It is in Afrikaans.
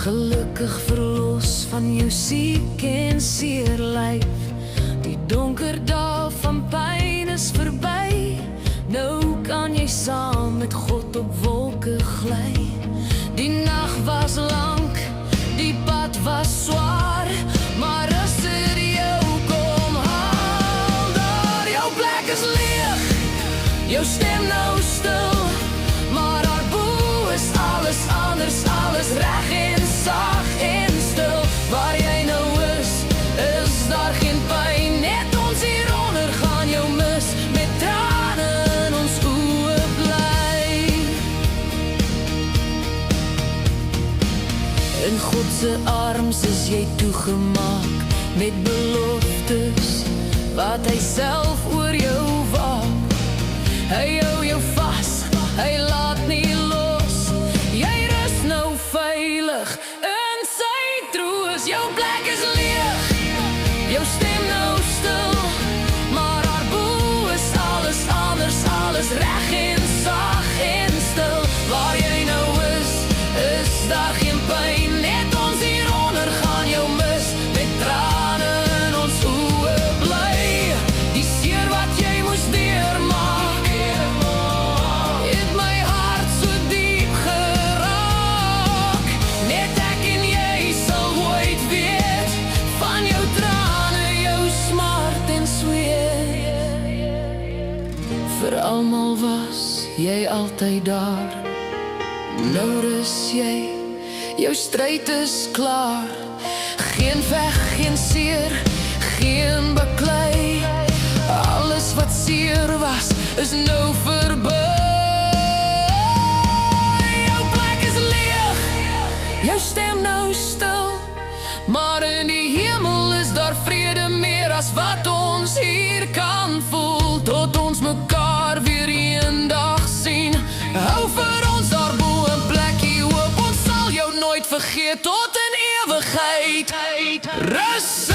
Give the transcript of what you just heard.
Gelukkig verlos van jou siek en seer lyf. Die donker dae van pyn is verby. Nou kan jy saam met God op wolke gly. Die nag was lank, die pad was swaar, maar as dit jou kom haal daar, jou plek is leeg, jou stem nou stil, maar daarbo is alles anders, alles reg en sag en stil. Waar jy nou is daar geen pyn, net ons hieronder gaan jou mis, met trane in ons oë bly. In God se arms is jy toegemaak, met beloftes wat hy self oor jou waak. Hy hou jou vas, hy laat nie los, jy rus nou veilig in sy troos. Jou plek is leeg, jou stem nou stil, maar daarbo is alles anders, alles reg en sag en stil. Waar jy nou is daar geen pyn, net ons hieronder gaan jou mis, met trane in ons oë bly. Die seer wat jy moes deurmaak, het my hart so diep geraak. Net ek en jy sal ooit weet van jou trane, jou smart en sweet. Vir almal was jy altyd daar, nou rus jy, jou stryd is klaar. Geen veg, geen seer, geen baklei, alles wat seer was, is nou verby. Jou plek is leeg, jou stem nou stil, maar in die hemel is daar vrede meer as wat ons hier kan voel. Tot ons mekaar weer eendag sien, hou vir ons daarbo 'n plekkie oop, ons sal jou nooit vergeet tot in ewigheid. Rus